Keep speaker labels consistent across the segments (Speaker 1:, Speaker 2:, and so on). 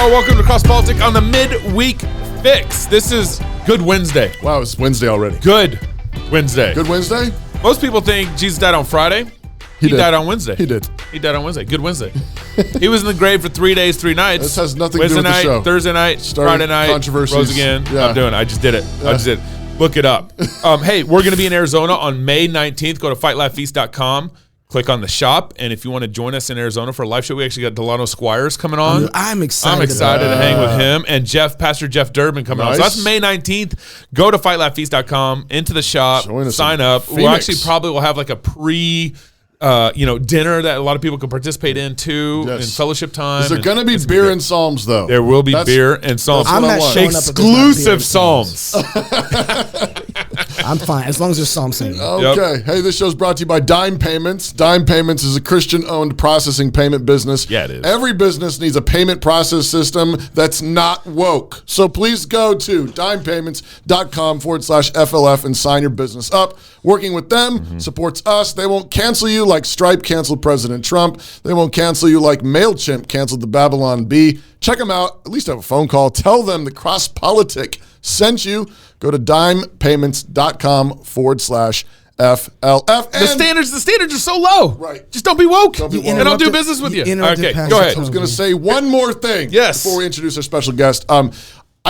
Speaker 1: y'all. Welcome to Cross Politic on the Midweek Fix. This is Good Wednesday.
Speaker 2: Wow, it's Wednesday already.
Speaker 1: Good Wednesday.
Speaker 2: Good Wednesday?
Speaker 1: Most people think Jesus died on Friday. He died on Wednesday.
Speaker 2: He did.
Speaker 1: He died on Wednesday. Good Wednesday. He was in the grave for 3 days, 3 nights.
Speaker 2: This has nothing to
Speaker 1: Wednesday
Speaker 2: do with
Speaker 1: night,
Speaker 2: the show.
Speaker 1: Thursday night, Friday night,
Speaker 2: controversies.
Speaker 1: rose again.
Speaker 2: Yeah.
Speaker 1: I'm doing it. I just did it. I just did it. Look it up. Hey, we're going to be in Arizona on May 19th. Go to fightlaughfeast.com. Click on the shop, and if you want to join us in Arizona for a live show, we actually got Delano Squires coming on.
Speaker 3: I'm excited.
Speaker 1: I'm excited to hang with him and Pastor Jeff Durbin coming on. So that's May 19th. Go to fightlaughfeast.com, into the shop, sign up. We'll actually probably will have like a dinner that a lot of people can participate in too in fellowship time.
Speaker 2: Is there going to be beer and psalms though?
Speaker 1: There will be beer and psalms.
Speaker 3: I'm not showing up
Speaker 1: exclusive psalms.
Speaker 3: I'm fine as long as there's psalm singing.
Speaker 2: Okay. Yep. Hey, this show's brought to you by Dime Payments. Dime Payments is a Christian-owned processing payment business.
Speaker 1: Yeah, it is.
Speaker 2: Every business needs a payment process system that's not woke. So please go to dimepayments.com/FLF and sign your business up. Working with them supports us. They won't cancel you like Stripe canceled President Trump. They won't cancel you like MailChimp canceled the Babylon Bee. Check them out. At least have a phone call. Tell them the Cross Politic sent you. Go to dimepayments.com/FLF.
Speaker 1: The standards are so low.
Speaker 2: Right.
Speaker 1: Just don't be woke.
Speaker 2: And
Speaker 1: I'll do business with you.
Speaker 3: Okay,
Speaker 1: go ahead.
Speaker 2: I was going to say one more thing before we introduce our special guest. I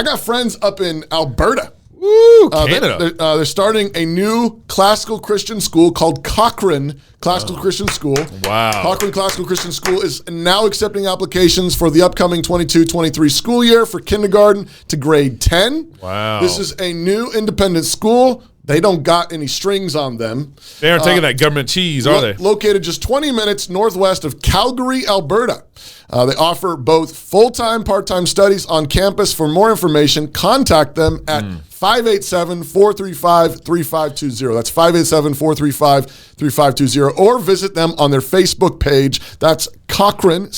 Speaker 2: got friends up in Alberta.
Speaker 1: Woo, Canada.
Speaker 2: They're starting a new classical Christian school called Cochrane Classical Christian School.
Speaker 1: Wow.
Speaker 2: Cochrane Classical Christian School is now accepting applications for the upcoming 22-23 school year for kindergarten to grade 10.
Speaker 1: Wow.
Speaker 2: This is a new independent school. They don't got any strings on them.
Speaker 1: They aren't taking that government cheese, are they?
Speaker 2: Located just 20 minutes northwest of Calgary, Alberta. They offer both full-time, part-time studies on campus. For more information, contact them at 587-435-3520. That's 587-435-3520. Or visit them on their Facebook page. That's Cochrane,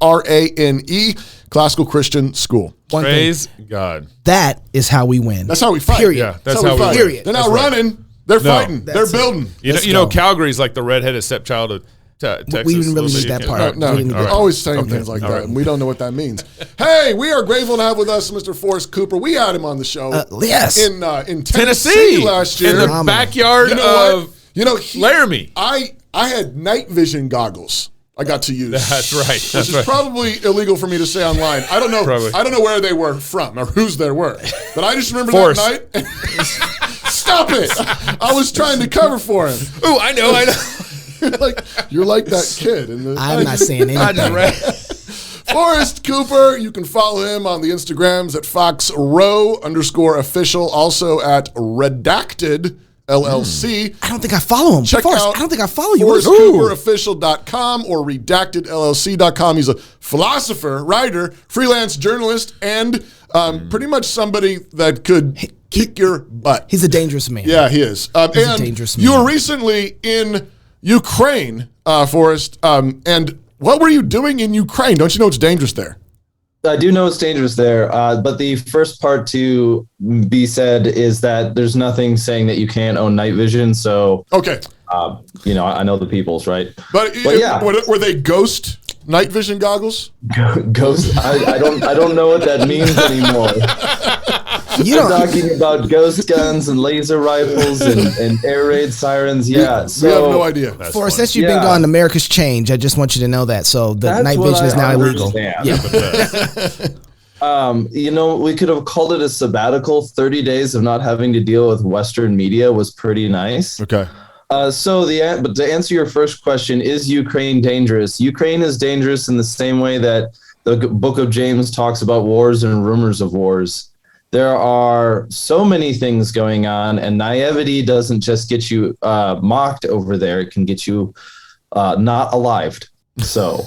Speaker 2: Cochrane, Classical Christian School.
Speaker 1: Praise God.
Speaker 3: That is how we win.
Speaker 2: That's how we fight.
Speaker 3: Period.
Speaker 1: Yeah, that's how we fight.
Speaker 3: Period.
Speaker 2: They're not running. They're fighting. They're building.
Speaker 1: You know, Calgary's like the redheaded stepchild of Texas.
Speaker 3: We didn't really need that part.
Speaker 2: No, we're always saying things like that, and we don't know what that means. Hey, we are grateful to have with us Mr. Forrest Cooper. We had him on the show.
Speaker 3: Yes.
Speaker 2: In Tennessee last year.
Speaker 1: In the backyard of Laramie.
Speaker 2: I had night vision goggles I got to use.
Speaker 1: That's right.
Speaker 2: Which is probably illegal for me to say online. I don't know. I don't know where they were from or whose they were. But I just remember that night. Stop it. I was trying to cover for him.
Speaker 1: Ooh, I know.
Speaker 2: You're like that kid.
Speaker 3: I'm not saying anything.
Speaker 2: Forrest Cooper, you can follow him on the Instagrams at FoxRow_official, also at Redacted LLC.
Speaker 3: I don't think I follow him.
Speaker 2: Check out
Speaker 3: I don't think I follow you.
Speaker 2: ForrestCooperOfficial.com or RedactedLLC.com. He's a philosopher, writer, freelance journalist, and pretty much somebody that could kick your butt.
Speaker 3: He's a dangerous man.
Speaker 2: Yeah, he is.
Speaker 3: He's a dangerous man.
Speaker 2: You were recently in Ukraine, Forrest, and what were you doing in Ukraine? Don't you know it's dangerous there?
Speaker 4: I do know it's dangerous there, but the first part to be said is that there's nothing saying that you can't own night vision. So,
Speaker 2: okay,
Speaker 4: I know the peoples, right?
Speaker 2: But yeah, were they ghost night vision goggles?
Speaker 4: Ghost? I don't know what that means anymore. You're talking about ghost guns and laser rifles and air raid sirens. Yeah,
Speaker 2: we have no idea.
Speaker 3: Forrest, since you've been gone, America's changed. I just want you to know that. So the night vision is now illegal.
Speaker 4: Yeah. We could have called it a sabbatical. 30 days of not having to deal with Western media was pretty nice.
Speaker 2: Okay.
Speaker 4: But to answer your first question, is Ukraine dangerous? Ukraine is dangerous in the same way that the book of James talks about wars and rumors of wars. There are so many things going on, and naivety doesn't just get you mocked over there. It can get you not alived. So,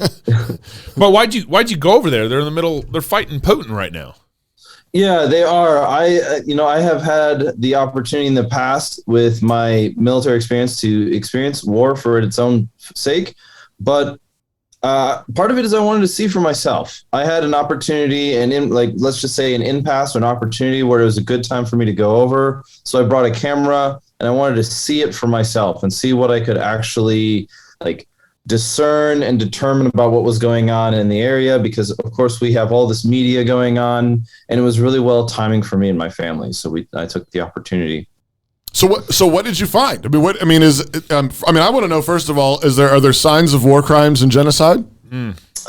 Speaker 1: but why'd you go over there? They're in the middle. They're fighting Putin right now.
Speaker 4: Yeah, they are. I have had the opportunity in the past with my military experience to experience war for its own sake, but part of it is I wanted to see for myself. I had an opportunity, and let's just say an impasse, or an opportunity where it was a good time for me to go over. So I brought a camera, and I wanted to see it for myself and see what I could actually discern and determine about what was going on in the area, because of course we have all this media going on, and it was really well timing for me and my family. So I took the opportunity.
Speaker 2: So what did you find? I want to know, first of all, are there signs of war crimes and genocide?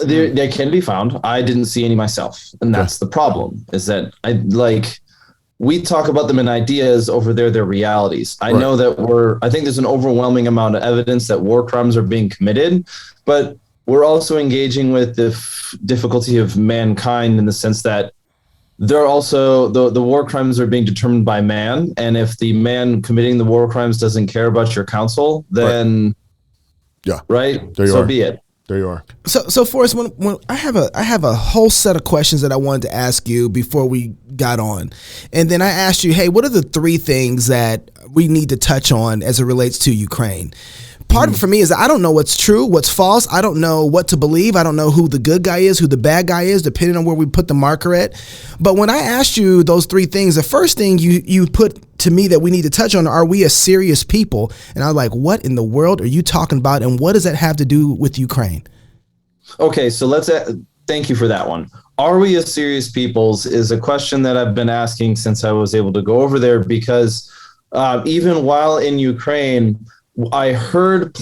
Speaker 4: They can be found. I didn't see any myself. And that's the problem, is that we talk about them in ideas. Over there, they're realities. I know that I think there's an overwhelming amount of evidence that war crimes are being committed, but we're also engaging with the difficulty of mankind in the sense that they're also, the war crimes are being determined by man. And if the man committing the war crimes doesn't care about your counsel, then so be it.
Speaker 2: There you are.
Speaker 3: So Forrest, when I have a whole set of questions that I wanted to ask you before we got on, and then I asked you, hey, what are the 3 things that we need to touch on as it relates to Ukraine? Part of it for me is that I don't know what's true, what's false. I don't know what to believe. I don't know who the good guy is, who the bad guy is, depending on where we put the marker at. But when I asked you those 3 things, the first thing you put to me that we need to touch on, are we a serious people? And I was like, what in the world are you talking about? And what does that have to do with Ukraine?
Speaker 4: Okay, so thank you for that one. Are we a serious peoples is a question that I've been asking since I was able to go over there, because even while in Ukraine, I interacted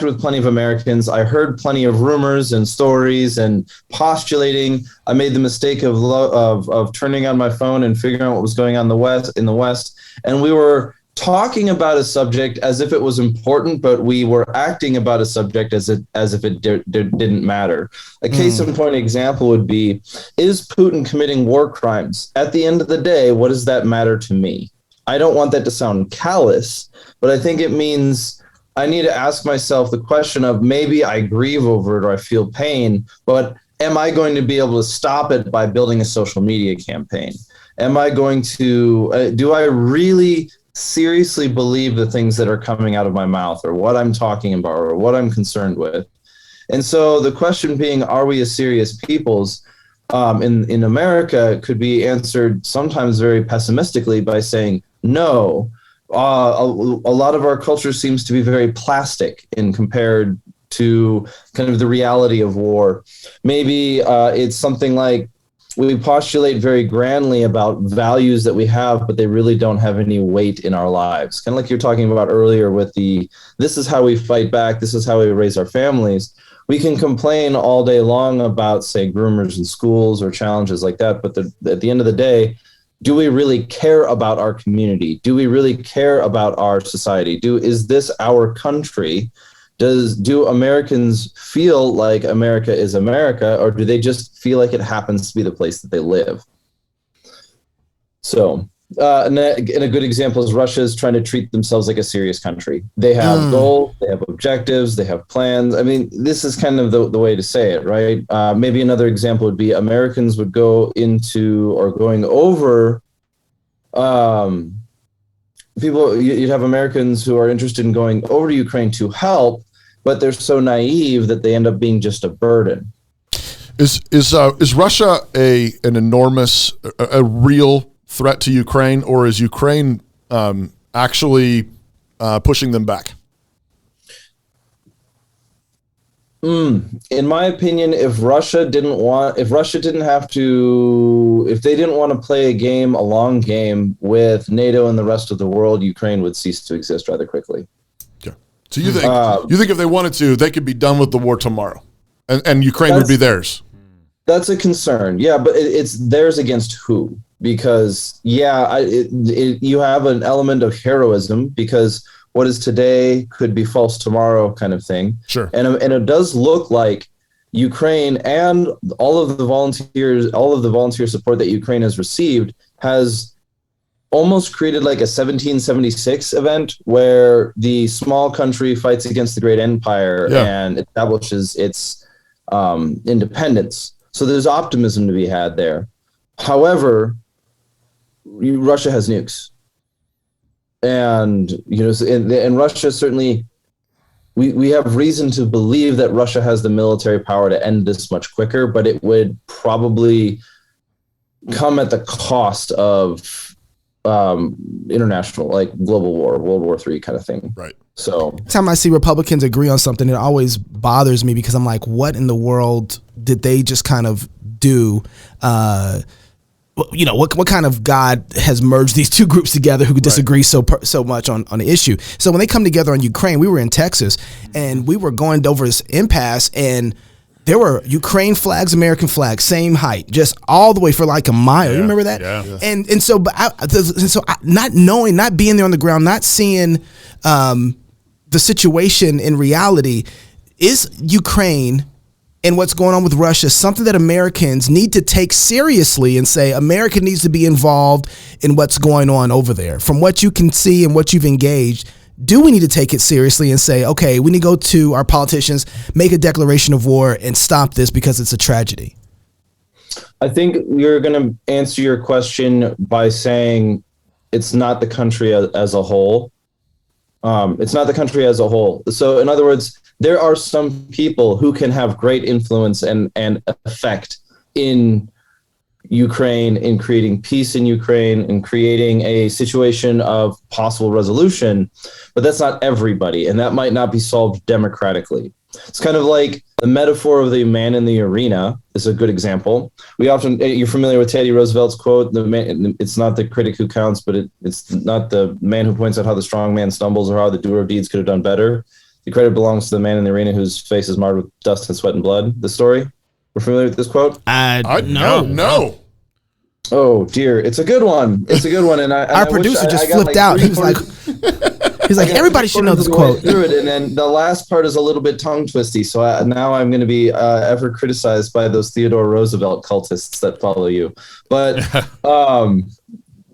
Speaker 4: with plenty of Americans. I heard plenty of rumors and stories and postulating. I made the mistake of turning on my phone and figuring out what was going on in the West. And we were talking about a subject as if it was important, but we were acting about a subject as if it didn't matter. A case in point example would be, is Putin committing war crimes? At the end of the day, what does that matter to me? I don't want that to sound callous, but I think it means I need to ask myself the question of, maybe I grieve over it or I feel pain, but am I going to be able to stop it by building a social media campaign? Am I going to, do I really seriously believe the things that are coming out of my mouth, or what I'm talking about, or what I'm concerned with? And so the question being, are we a serious peoples? In America could be answered sometimes very pessimistically by saying, no. A lot of our culture seems to be very plastic in compared to kind of the reality of war. Maybe it's something like, we postulate very grandly about values that we have, but they really don't have any weight in our lives. Kind of like you're talking about earlier with this is how we fight back, this is how we raise our families. We can complain all day long about, say, groomers in schools or challenges like that, but at the end of the day, do we really care about our community? Do we really care about our society? Is this our country? Do Americans feel like America is America, or do they just feel like it happens to be the place that they live? So, and a good example is Russia is trying to treat themselves like a serious country. They have goals, they have objectives, they have plans. I mean, this is kind of the way to say it, right? Maybe another example would be Americans would go into, or going over, you'd have Americans who are interested in going over to Ukraine to help, but they're so naive that they end up being just a burden.
Speaker 2: Is Russia an enormous, a real threat to Ukraine, or is Ukraine actually pushing them back?
Speaker 4: In my opinion, if they didn't want to play a long game with NATO and the rest of the world, Ukraine would cease to exist rather quickly.
Speaker 2: Yeah. So you think if they wanted to, they could be done with the war tomorrow, and Ukraine would be theirs?
Speaker 4: That's a concern. Yeah, but it's theirs against who? Because you have an element of heroism, because what is today could be false tomorrow, kind of thing.
Speaker 2: Sure.
Speaker 4: And it does look like Ukraine and all of the volunteer support that Ukraine has received has almost created like a 1776 event where the small country fights against the great empire and establishes its independence. So there's optimism to be had there. However, Russia has nukes. And and Russia certainly, we have reason to believe that Russia has the military power to end this much quicker, but it would probably come at the cost of international, like global war, World War III kind of thing.
Speaker 2: Right.
Speaker 4: So
Speaker 3: every time I see Republicans agree on something, it always bothers me because I'm like, what in the world did they just kind of do? What kind of God has merged these two groups together who disagree so much on the issue? So when they come together on Ukraine, we were in Texas and we were going over this impasse, and there were Ukraine flags, American flags, same height, just all the way for like a mile. You remember that?
Speaker 1: Yeah.
Speaker 3: And so, not knowing, not being there on the ground, not seeing the situation in reality, is Ukraine and what's going on with Russia something that Americans need to take seriously and say America needs to be involved in what's going on over there? From what you can see and what you've engaged, do we need to take it seriously and say, okay, we need to go to our politicians, make a declaration of war, and stop this because it's a tragedy?
Speaker 4: I think you're going to answer your question by saying it's not the country as a whole. It's not the country as a whole. So in other words, there are some people who can have great influence and effect in Ukraine, in creating peace in Ukraine, and creating a situation of possible resolution, but that's not everybody, and that might not be solved democratically. It's kind of like the metaphor of the man in the arena is a good example. You're familiar with Teddy Roosevelt's quote, it's not the critic who counts, but it's not the man who points out how the strong man stumbles or how the doer of deeds could have done better. The credit belongs to the man in the arena whose face is marred with dust and sweat and blood. The story? We're familiar with this quote?
Speaker 2: No.
Speaker 4: Oh dear, it's a good one. And
Speaker 3: our producer just flipped out. He was like, everybody should know this quote.
Speaker 4: Through it, and then the last part is a little bit tongue twisty. So now I'm going to be ever criticized by those Theodore Roosevelt cultists that follow you. But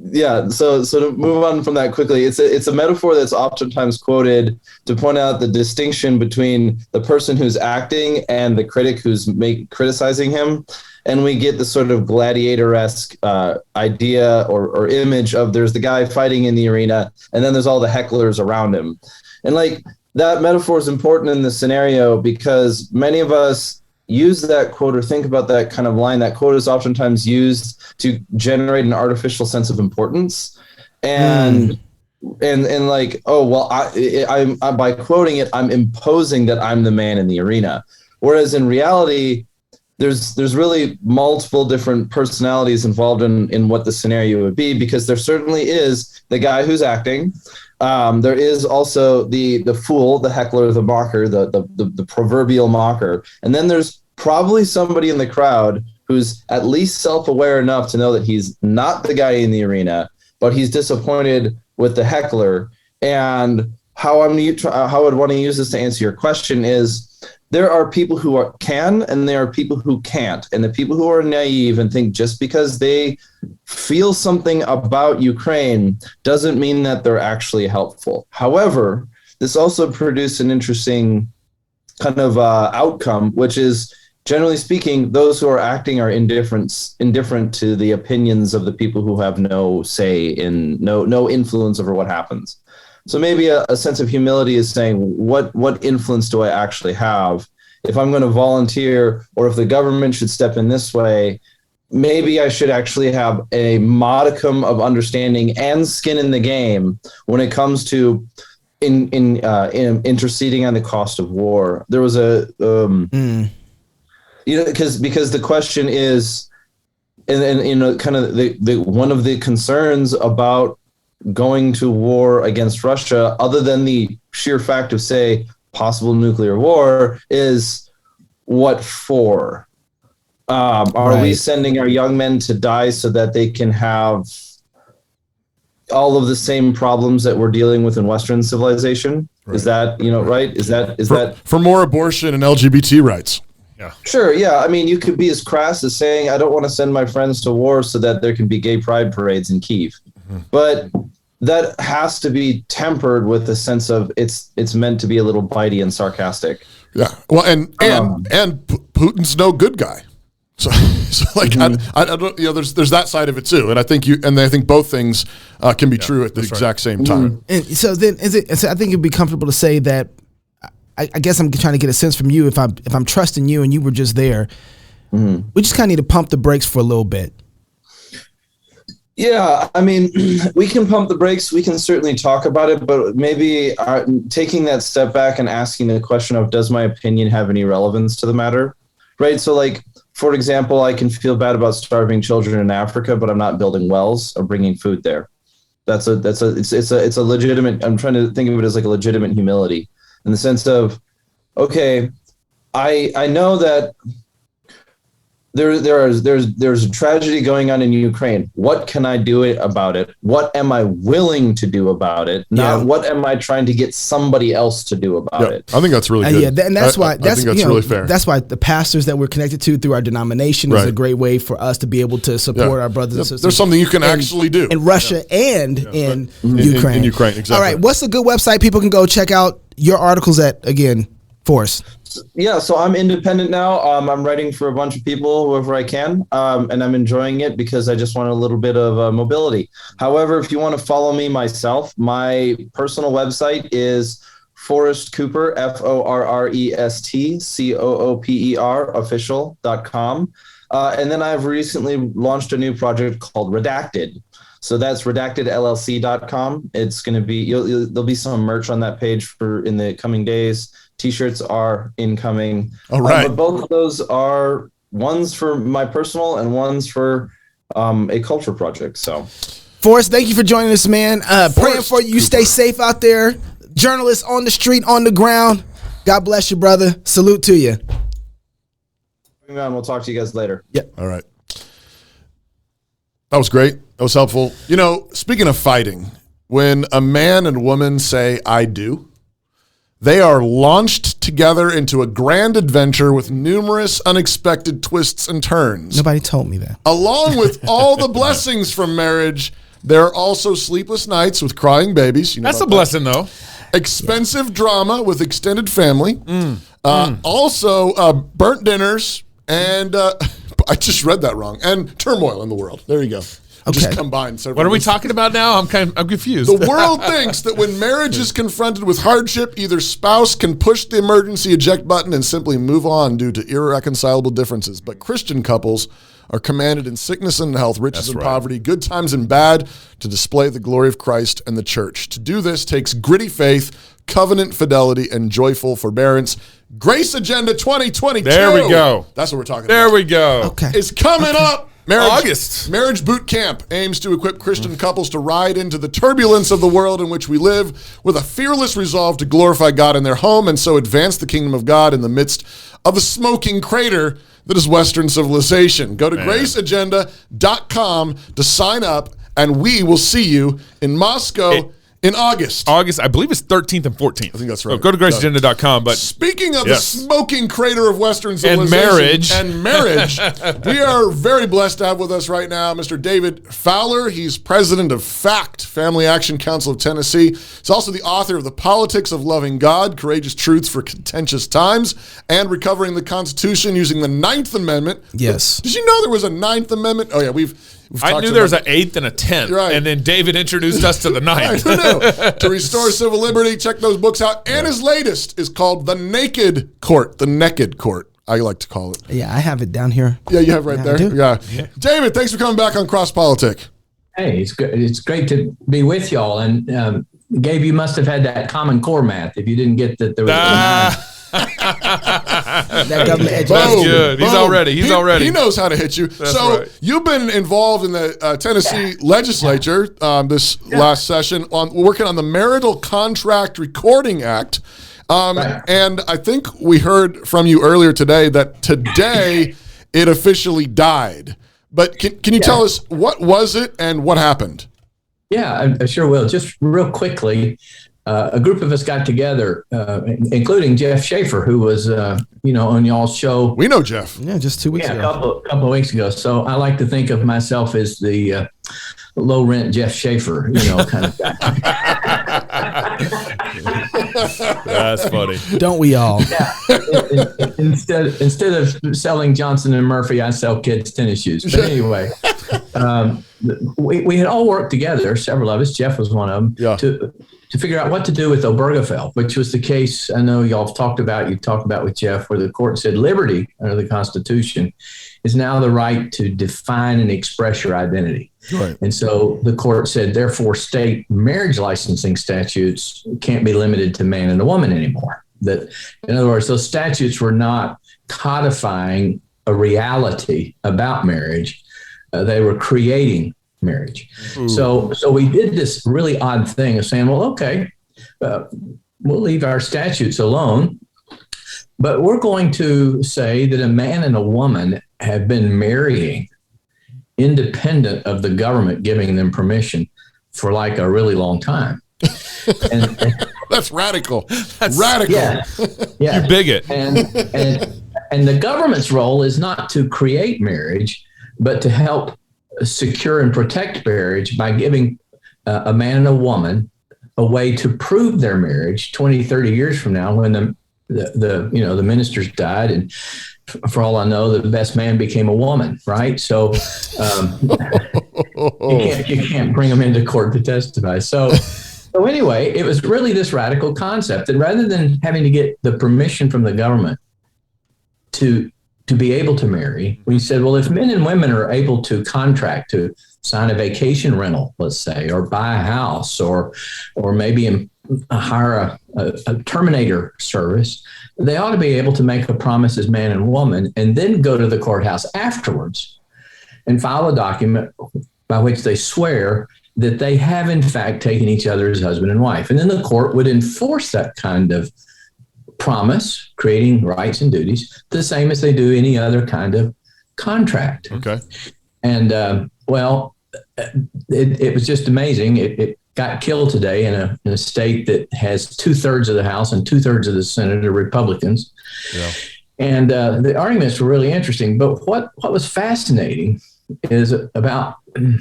Speaker 4: yeah. So to move on from that quickly, it's a metaphor that's oftentimes quoted to point out the distinction between the person who's acting and the critic who's criticizing him. And we get this sort of gladiator-esque idea or image of there's the guy fighting in the arena, and then there's all the hecklers around him. And like that metaphor is important in this scenario because many of us use that quote or think about that kind of line. That quote is oftentimes used to generate an artificial sense of importance. And like, oh, well, I'm by quoting it, I'm imposing that I'm the man in the arena. Whereas in reality, there's really multiple different personalities involved in what the scenario would be, because there certainly is the guy who's acting. There is also the fool, the heckler, the mocker, the proverbial mocker. And then there's probably somebody in the crowd who's at least self-aware enough to know that he's not the guy in the arena, but he's disappointed with the heckler. And how I would want to use this to answer your question is, there are people who can, and there are people who can't. And the people who are naive and think just because they feel something about Ukraine doesn't mean that they're actually helpful. However, this also produced an interesting kind of outcome, which is, generally speaking, those who are acting are indifferent to the opinions of the people who have no say no influence over what happens. So maybe a sense of humility is saying, what influence do I actually have? If I'm going to volunteer, or if the government should step in this way, maybe I should actually have a modicum of understanding and skin in the game when it comes to in interceding on the cost of war. There was because the question is, and kind of the one of the concerns about going to war against Russia, other than the sheer fact of, say, possible nuclear war, is what for? Are we sending our young men to die so that they can have all of the same problems that we're dealing with in Western civilization? Right. Is that, right? Is that
Speaker 2: for more abortion and LGBT rights?
Speaker 1: Yeah.
Speaker 4: Sure. Yeah. I mean, you could be as crass as saying, I don't want to send my friends to war so that there can be gay pride parades in Kyiv. But that has to be tempered with a sense of it's meant to be a little bitey and sarcastic.
Speaker 2: Yeah. Well, and Putin's no good guy. So like, I don't, there's that side of it too. And I think both things can be true at the exact same time.
Speaker 3: And so then I think it'd be comfortable to say that, I guess I'm trying to get a sense from you, if I'm trusting you and you were just there, we just kind of need to pump the brakes for a little bit.
Speaker 4: Yeah, I mean, we can pump the brakes. We can certainly talk about it, but maybe taking that step back and asking the question of, does my opinion have any relevance to the matter? Right. So, like, for example, I can feel bad about starving children in Africa, but I'm not building wells or bringing food there. It's a legitimate. I'm trying to think of it as like a legitimate humility in the sense of, okay, I know that there's a tragedy going on in Ukraine. What can I do about it? What am I willing to do about it? Not what am I trying to get somebody else to do about it?
Speaker 2: I think that's really good.
Speaker 3: And that's why
Speaker 2: I think that's really fair.
Speaker 3: That's why the pastors that we're connected to through our denomination is a great way for us to be able to support our brothers and sisters.
Speaker 2: There's something you can actually do
Speaker 3: in Russia and in Ukraine.
Speaker 2: In Ukraine, exactly.
Speaker 3: All right, what's a good website people can go check out your articles at, again, Forrest?
Speaker 4: Yeah, so I'm independent now. I'm writing for a bunch of people, whoever I can, and I'm enjoying it because I just want a little bit of mobility. However, if you want to follow me myself, my personal website is Forrest Cooper, ForrestCooper, official.com. And then I've recently launched a new project called Redacted. So that's redactedllc.com. It's going to be, there'll be some merch on that page for in the coming days. T-shirts are incoming.
Speaker 2: All right.
Speaker 4: But both of those are one's for my personal and one's for a culture project. So,
Speaker 3: Forrest, thank you for joining us, man. Praying for you. Stay safe out there. Journalists on the street, on the ground. God bless you, brother. Salute to you.
Speaker 4: We'll talk to you guys later.
Speaker 3: Yep.
Speaker 2: All right. That was great. That was helpful. You know, speaking of fighting, when a man and woman say, I do, they are launched together into a grand adventure with numerous unexpected twists and turns.
Speaker 3: Nobody told me that.
Speaker 2: Along with all the blessings from marriage, there are also sleepless nights with crying babies. You know
Speaker 1: that's a blessing, though.
Speaker 2: Expensive drama with extended family. Also, burnt dinners and I just read that wrong. And turmoil in the world. There you go.
Speaker 3: Okay.
Speaker 2: Just combined.
Speaker 1: What are we talking about now? I'm confused.
Speaker 2: The world thinks that when marriage is confronted with hardship, either spouse can push the emergency eject button and simply move on due to irreconcilable differences. But Christian couples are commanded in sickness and health, riches and poverty, good times and bad, to display the glory of Christ and the church. To do this takes gritty faith, covenant fidelity, and joyful forbearance. Grace Agenda 2022.
Speaker 1: There we go.
Speaker 2: That's what we're talking about.
Speaker 1: There we go.
Speaker 3: Okay.
Speaker 2: It's coming up.
Speaker 1: August.
Speaker 2: Marriage Boot Camp aims to equip Christian couples to ride into the turbulence of the world in which we live with a fearless resolve to glorify God in their home and so advance the kingdom of God in the midst of the smoking crater that is Western civilization. Go to graceagenda.com to sign up, and we will see you in Moscow in August.
Speaker 1: I believe it's 13th and 14th.
Speaker 2: I think that's right.
Speaker 1: So go to graceagenda.com. But
Speaker 2: speaking of the smoking crater of Western civilization and marriage, we are very blessed to have with us right now Mr. David Fowler. He's president of FACT, Family Action Council of Tennessee. He's also the author of The Politics of Loving God, Courageous Truths for Contentious Times, and Recovering the Constitution Using the Ninth Amendment.
Speaker 3: Yes.
Speaker 2: Did you know there was a Ninth Amendment? Oh, yeah,
Speaker 1: I knew there was an 8th and a 10th, and then David introduced us to the 9th.
Speaker 2: I know. To restore civil liberty, check those books out. And his latest is called The Naked Court, The Naked Court, I like to call it.
Speaker 3: Yeah, I have it down here.
Speaker 2: Yeah, you have it right there. Yeah. David, thanks for coming back on Cross Politic.
Speaker 5: Hey, it's great to be with y'all. And Gabe, you must have had that Common Core math if you didn't get that there was
Speaker 3: that government education.
Speaker 1: That's good. He's already.
Speaker 2: He knows how to hit you. You've been involved in the Tennessee legislature this last session working on the Marital Contract Recording Act. And I think we heard from you earlier today that today it officially died. But can you tell us what was it and what happened?
Speaker 5: Yeah, I sure will. Just real quickly. A group of us got together, including Jeff Schaefer, who was, on y'all's show.
Speaker 2: We know Jeff.
Speaker 3: Yeah, just 2 weeks ago.
Speaker 5: A couple of weeks ago. So I like to think of myself as the low rent Jeff Schaefer, kind of guy.
Speaker 1: That's funny.
Speaker 3: Don't we all?
Speaker 5: Yeah. Instead of selling Johnson and Murphy, I sell kids tennis shoes. But anyway, we had all worked together, several of us. Jeff was one of them, to figure out what to do with Obergefell, which was the case I know y'all have talked about with Jeff, where the court said liberty under the Constitution is now the right to define and express your identity.
Speaker 2: Right.
Speaker 5: And so the court said, therefore, state marriage licensing statutes can't be limited to man and a woman anymore. That, in other words, those statutes were not codifying a reality about marriage. They were creating marriage. So we did this really odd thing of saying, well, okay, we'll leave our statutes alone, but we're going to say that a man and a woman have been marrying independent of the government giving them permission for like a really long time. And
Speaker 2: that's radical. That's radical.
Speaker 5: Yeah.
Speaker 1: You bigot.
Speaker 5: And the government's role is not to create marriage, but to help secure and protect marriage by giving a man and a woman a way to prove their marriage 20, 30 years from now when the ministers died, and for all I know, the best man became a woman, right? So you can't bring them into court to testify. So anyway, it was really this radical concept that rather than having to get the permission from the government to be able to marry, we said, well, if men and women are able to contract to sign a vacation rental, let's say, or buy a house, or maybe hire a Terminator service, they ought to be able to make a promise as man and woman and then go to the courthouse afterwards and file a document by which they swear that they have in fact taken each other as husband and wife. And then the court would enforce that kind of promise, creating rights and duties, the same as they do any other kind of contract.
Speaker 2: Okay.
Speaker 5: And it was just amazing. It got killed today in a state that has 2/3 of the House and 2/3 of the Senate are Republicans. Yeah. And the arguments were really interesting. But what was fascinating is about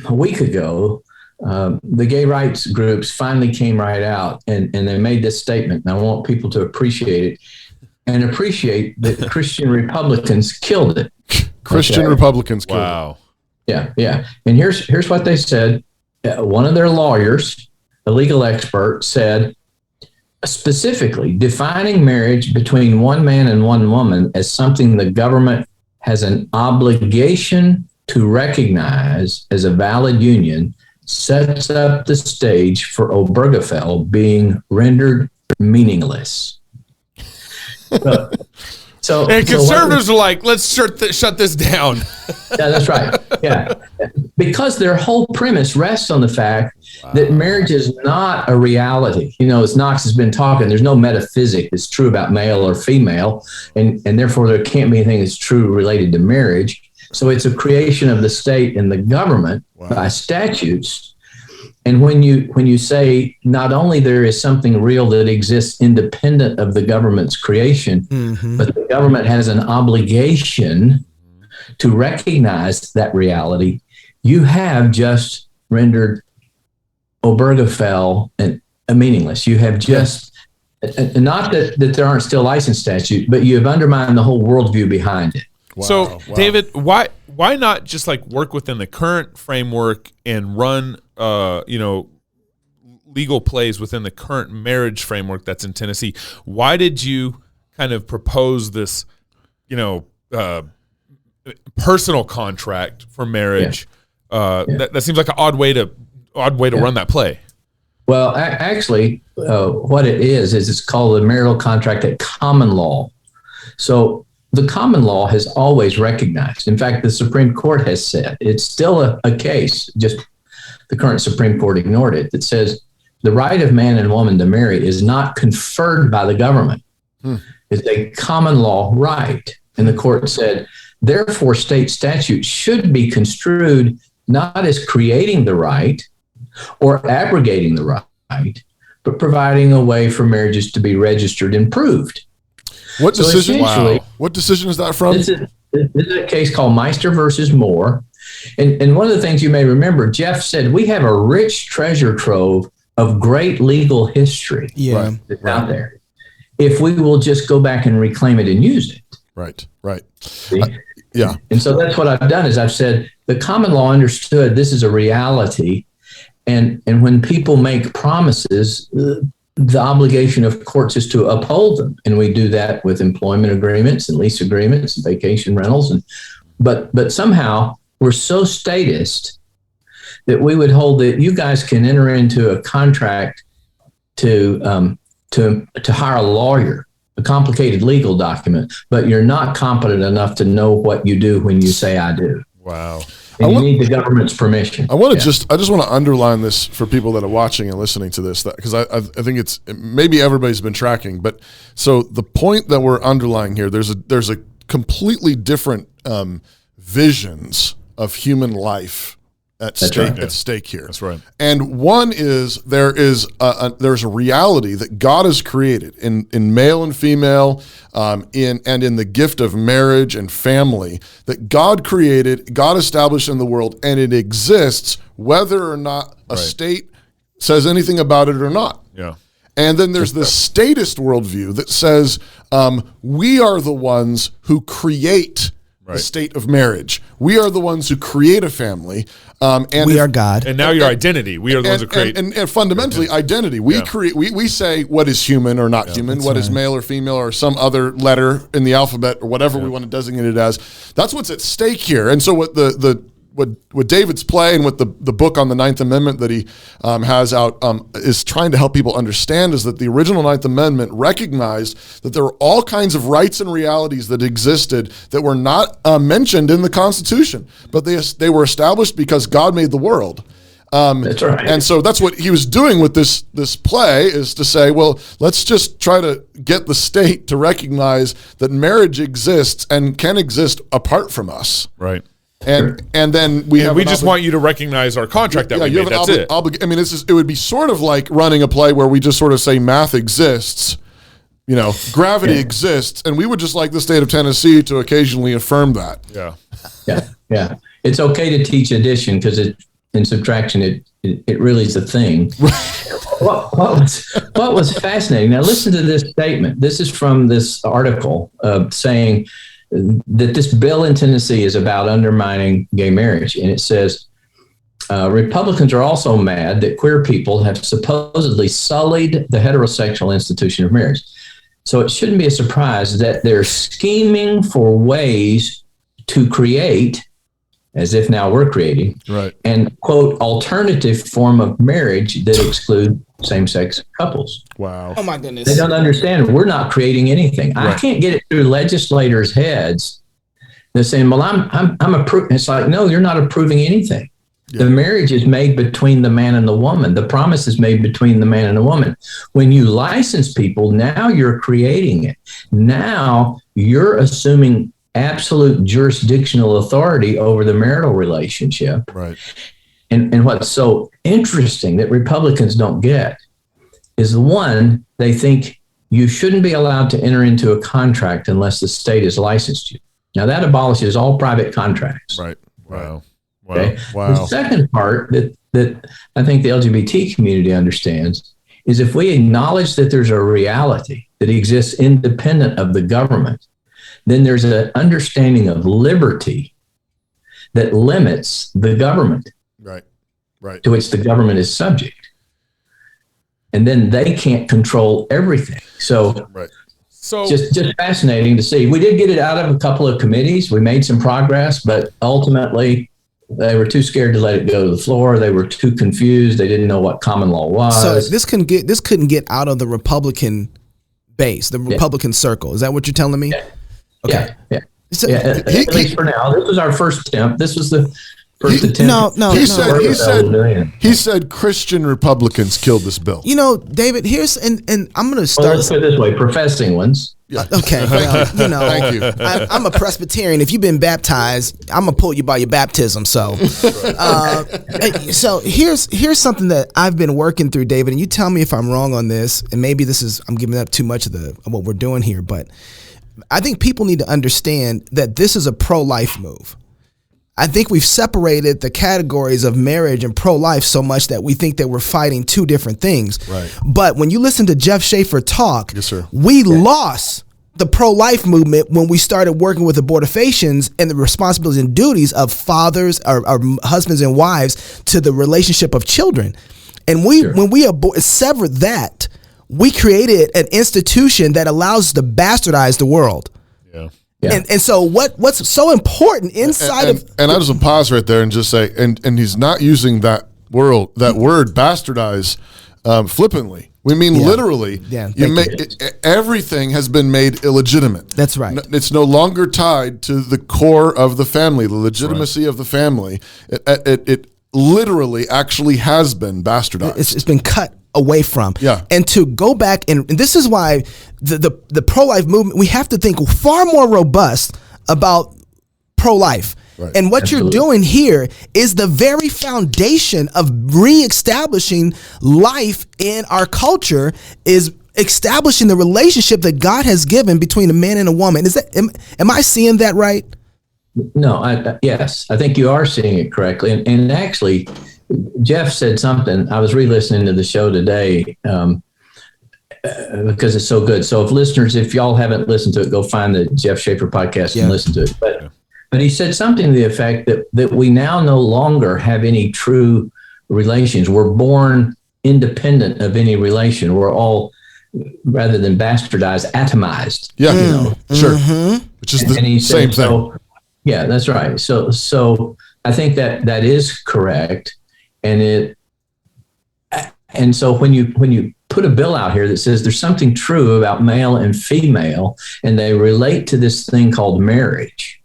Speaker 5: a week ago, the gay rights groups finally came right out and they made this statement. And I want people to appreciate it and appreciate that Christian Republicans killed it.
Speaker 2: Christian Republicans killed it.
Speaker 1: Wow.
Speaker 5: Yeah. And here's what they said. One of their lawyers, a legal expert, said specifically defining marriage between one man and one woman as something the government has an obligation to recognize as a valid union sets up the stage for Obergefell being rendered meaningless.
Speaker 1: And conservatives are like, let's shut this down.
Speaker 5: Yeah, that's right. Yeah. Because their whole premise rests on the fact that marriage is not a reality. As Knox has been talking, there's no metaphysic that's true about male or female, and therefore there can't be anything that's true related to marriage. So it's a creation of the state and the government by statutes. And when you say not only there is something real that exists independent of the government's creation, but the government has an obligation to recognize that reality, you have just rendered Obergefell meaningless. You have just, not that there aren't still license statutes, but you have undermined the whole worldview behind it.
Speaker 1: Wow. David, why not just work within the current framework and run legal plays within the current marriage framework that's in Tennessee? Why did you kind of propose this, personal contract for marriage? That seems like an odd way to run that play.
Speaker 5: Well, actually, what it is it's called the marital contract at common law. So the common law has always recognized. In fact, the Supreme Court has said it's still a case. Just the current Supreme Court ignored it. That says the right of man and woman to marry is not conferred by the government. It's a common law right. And the court said, therefore, state statutes should be construed not as creating the right or abrogating the right, but providing a way for marriages to be registered and proved.
Speaker 2: What decision? What decision is that from?
Speaker 5: This is a case called Meister versus Moore. And one of the things you may remember, Jeff said, we have a rich treasure trove of great legal history that's out there. If we will just go back and reclaim it and use it.
Speaker 2: Right.
Speaker 5: Yeah. And so that's what I've done is I've said the common law understood this is a reality. And when people make promises, the obligation of courts is to uphold them. And we do that with employment agreements and lease agreements and vacation rentals. But somehow we're so statist that we would hold that you guys can enter into a contract to hire a lawyer, a complicated legal document, but you're not competent enough to know what you do when you say I do.
Speaker 1: Wow.
Speaker 5: And you need the government's permission.
Speaker 2: I just want to underline this for people that are watching and listening to this, because I think it's maybe everybody's been tracking, but so the point that we're underlying here, there's a completely different visions of human life at stake here.
Speaker 1: That's right.
Speaker 2: And one is there's a reality that God has created in male and female, in the gift of marriage and family, that God created, God established in the world, and it exists whether or not a state says anything about it or not.
Speaker 1: Yeah.
Speaker 2: And then there's this statist worldview that says we are the ones who create the state of marriage. We are the ones who create a family. And
Speaker 3: we are God.
Speaker 1: And now your identity. We are the ones who create.
Speaker 2: And fundamentally, identity. We create. We say what is human or not human, what is male or female, or some other letter in the alphabet, or whatever we want to designate it as. That's what's at stake here. And so what David's play and what the book on the Ninth Amendment that he has out is trying to help people understand is that the original Ninth Amendment recognized that there were all kinds of rights and realities that existed that were not mentioned in the Constitution, but they were established because God made the world.
Speaker 5: That's right.
Speaker 2: And so that's what he was doing with this play, is to say, well, let's just try to get the state to recognize that marriage exists and can exist apart from us.
Speaker 1: Right.
Speaker 2: And then we
Speaker 1: just want you to recognize our contract that we made. That's it.
Speaker 2: I mean, it would be sort of like running a play where we just sort of say math exists, gravity exists, and we would just like the state of Tennessee to occasionally affirm that.
Speaker 5: Yeah. It's okay to teach addition because in subtraction it really is a thing. What was fascinating? Now listen to this statement. This is from this article saying that this bill in Tennessee is about undermining gay marriage. And it says, Republicans are also mad that queer people have supposedly sullied the heterosexual institution of marriage. So it shouldn't be a surprise that they're scheming for ways to create, as if now we're creating, and quote, alternative form of marriage that exclude same-sex couples.
Speaker 2: Wow.
Speaker 3: Oh my goodness.
Speaker 5: They don't understand. We're not creating anything. I can't get it through legislators' heads. They're saying, well, I'm approving. It's like, no, you're not approving anything. Yeah. The marriage is made between the man and the woman. The promise is made between the man and the woman. When you license people, now you're creating it. Now you're assuming absolute jurisdictional authority over the marital relationship.
Speaker 2: Right.
Speaker 5: And what's so interesting that Republicans don't get is, one, they think you shouldn't be allowed to enter into a contract unless the state has licensed you. Now that abolishes all private contracts.
Speaker 2: Right. Wow.
Speaker 5: Okay? Wow. The second part that I think the LGBT community understands is if we acknowledge that there's a reality that exists independent of the government, then there's an understanding of liberty that limits the government.
Speaker 2: Right.
Speaker 5: To which the government is subject. And then they can't control everything. So just fascinating to see. We did get it out of a couple of committees. We made some progress, but ultimately they were too scared to let it go to the floor. They were too confused. They didn't know what common law was.
Speaker 3: So this couldn't get out of the Republican base, the Republican circle. Is that what you're telling me?
Speaker 5: Yeah.
Speaker 3: Okay.
Speaker 5: Yeah. So, at least for now. This was our first attempt. This was the first attempt.
Speaker 2: He said Christian Republicans killed this bill.
Speaker 3: David, here's and I'm going to start.
Speaker 5: Well, let's put it this way: professing ones.
Speaker 2: Yeah.
Speaker 3: Okay. Well,
Speaker 2: thank you.
Speaker 3: I'm a Presbyterian. If you've been baptized, I'm gonna pull you by your baptism. So, so here's something that I've been working through, David, and you tell me if I'm wrong on this. And maybe I'm giving up too much of what we're doing here, but I think people need to understand that this is a pro-life move. I think we've separated the categories of marriage and pro-life so much that we think that we're fighting two different things.
Speaker 2: Right.
Speaker 3: But when you listen to Jeff Schaefer talk,
Speaker 2: yes, sir.
Speaker 3: We lost the pro-life movement when we started working with abortifacients and the responsibilities and duties of fathers or husbands and wives to the relationship of children. And when we severed that, we created an institution that allows us to bastardize the world.
Speaker 2: Yeah.
Speaker 3: Yeah. And so what's so important inside
Speaker 2: and I just pause right there and just say, and he's not using that word bastardize flippantly. We mean literally.
Speaker 3: Yeah,
Speaker 2: everything has been made illegitimate.
Speaker 3: That's right.
Speaker 2: It's no longer tied to the core of the family, the legitimacy of the family. It literally actually has been bastardized.
Speaker 3: It's been cut away from.
Speaker 2: Yeah.
Speaker 3: And to go back, and this is why the pro-life movement, we have to think far more robust about pro-life. Right. And what you're doing here is the very foundation of reestablishing life in our culture, is establishing the relationship that God has given between a man and a woman. Am I seeing that right?
Speaker 5: No, yes, I think you are seeing it correctly. And actually, Jeff said something. I was re-listening to the show today because it's so good. So if y'all haven't listened to it, go find the Jeff Schaefer podcast and listen to it. But he said something to the effect that we now no longer have any true relations. We're born independent of any relation. We're all, rather than bastardized, atomized.
Speaker 2: Yeah, sure. Mm-hmm. Which is the same thing.
Speaker 5: So, yeah, that's right. So I think that is correct. And so when you put a bill out here that says there's something true about male and female, and they relate to this thing called marriage,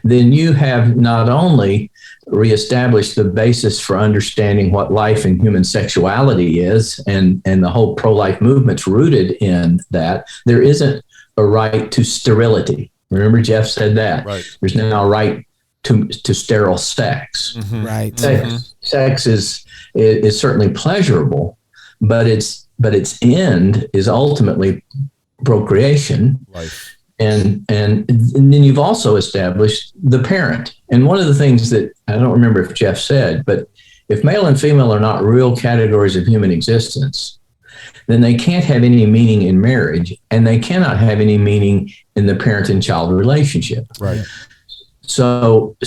Speaker 5: then you have not only reestablished the basis for understanding what life and human sexuality is, and the whole pro-life movement's rooted in that. There isn't a right to sterility. Remember, Jeff said that. Right. There's now a right to sterile sex.
Speaker 3: Mm-hmm. Right.
Speaker 5: Sex is certainly pleasurable, but its end is ultimately procreation. Life. And then you've also established the parent. And one of the things that I don't remember if Jeff said, but if male and female are not real categories of human existence, then they can't have any meaning in marriage, and they cannot have any meaning in the parent and child relationship.
Speaker 2: Right.
Speaker 5: So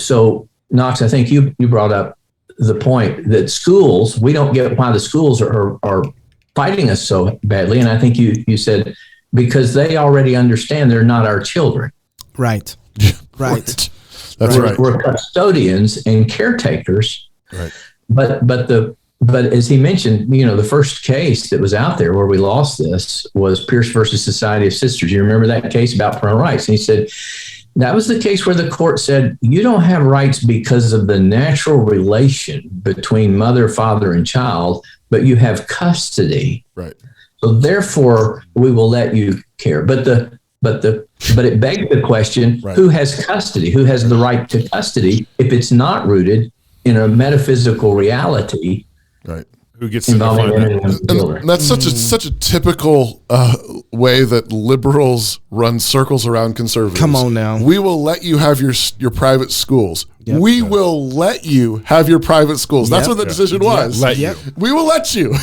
Speaker 5: Knox, I think you brought up the point that schools, we don't get why the schools are fighting us so badly. And I think you said, because they already understand they're not our children.
Speaker 3: Right. Right.
Speaker 2: That's right.
Speaker 5: We're custodians and caretakers.
Speaker 2: Right.
Speaker 5: But as he mentioned, the first case that was out there where we lost this was Pierce versus Society of Sisters. You remember that case about parental rights? And he said that was the case where the court said you don't have rights because of the natural relation between mother, father, and child, but you have custody.
Speaker 2: Right.
Speaker 5: So therefore, we will let you care. But it begs the question: who has custody? Who has the right to custody if it's not rooted in a metaphysical reality?
Speaker 2: Right.
Speaker 1: Who gets to define that?
Speaker 2: And that's such a typical way that liberals run circles around conservatives.
Speaker 3: Come on now.
Speaker 2: We will let you have your private schools. Yep. We will let you have your private schools. That's what the decision was.
Speaker 1: Let you.
Speaker 2: We will let you.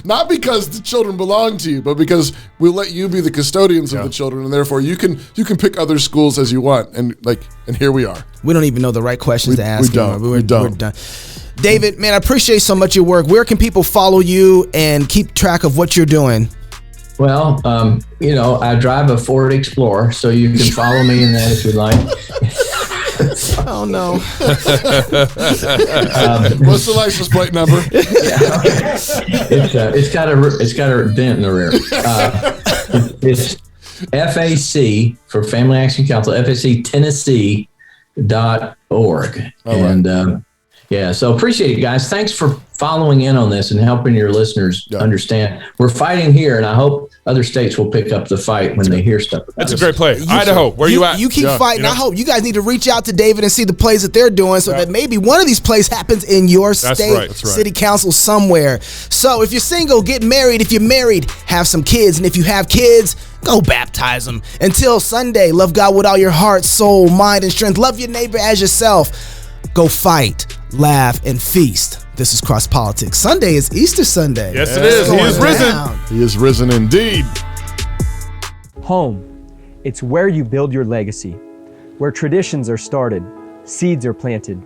Speaker 2: Not because the children belong to you, but because we'll let you be the custodians of the children, and therefore you can pick other schools as you want. And here we are.
Speaker 3: We don't even know the right questions to ask.
Speaker 2: We don't. We're done.
Speaker 3: David, man, I appreciate so much your work. Where can people follow you and keep track of what you're doing?
Speaker 5: Well, I drive a Ford Explorer, so you can follow me in that if you'd like.
Speaker 3: Oh no!
Speaker 2: What's the license plate number?
Speaker 5: It's got a dent in the rear. It's FAC for Family Action Council. FACTennessee.org. And so appreciate it, guys. Thanks for following in on this and helping your listeners understand. We're fighting here, and I hope other states will pick up the fight when they hear stuff about
Speaker 1: That's a great play. Idaho, where you at?
Speaker 3: You keep fighting. I hope you guys need to reach out to David and see the plays that they're doing so that maybe one of these plays happens in your state, city council somewhere. So if you're single, get married. If you're married, have some kids. And if you have kids, go baptize them. Until Sunday, love God with all your heart, soul, mind, and strength. Love your neighbor as yourself. Go fight, laugh, and feast. This is Cross Politics. Sunday is Easter Sunday.
Speaker 1: Yes, it is. He is risen.
Speaker 2: He is risen indeed.
Speaker 6: Home. It's where you build your legacy, where traditions are started, seeds are planted,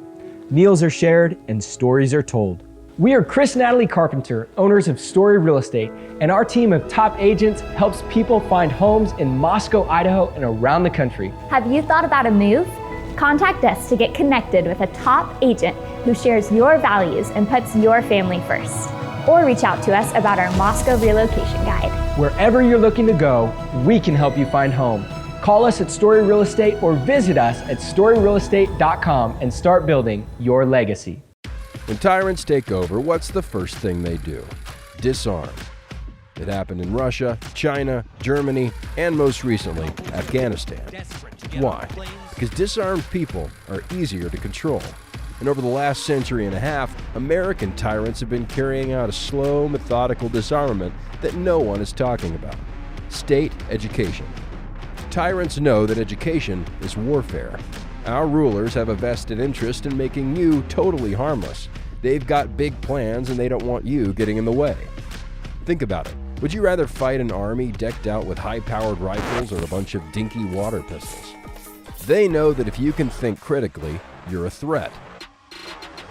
Speaker 6: meals are shared, and stories are told. We are Chris and Natalie Carpenter, owners of Story Real Estate, and our team of top agents helps people find homes in Moscow, Idaho, and around the country.
Speaker 7: Have you thought about a move? Contact us to get connected with a top agent who shares your values and puts your family first. Or reach out to us about our Moscow relocation guide.
Speaker 6: Wherever you're looking to go, we can help you find home. Call us at Story Real Estate or visit us at storyrealestate.com and start building your legacy.
Speaker 8: When tyrants take over, what's the first thing they do? Disarm. It happened in Russia, China, Germany, and most recently, Afghanistan. Why? Because disarmed people are easier to control. And over the last century and a half, American tyrants have been carrying out a slow, methodical disarmament that no one is talking about. State education. Tyrants know that education is warfare. Our rulers have a vested interest in making you totally harmless. They've got big plans and they don't want you getting in the way. Think about it. Would you rather fight an army decked out with high-powered rifles or a bunch of dinky water pistols? They know that if you can think critically, you're a threat.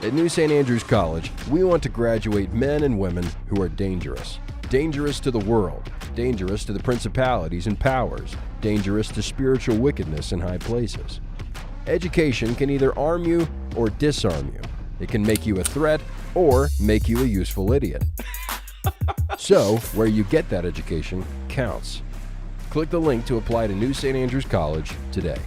Speaker 8: At New St. Andrews College, we want to graduate men and women who are dangerous. Dangerous to the world, dangerous to the principalities and powers, dangerous to spiritual wickedness in high places. Education can either arm you or disarm you. It can make you a threat or make you a useful idiot. So, where you get that education counts. Click the link to apply to New St. Andrews College today.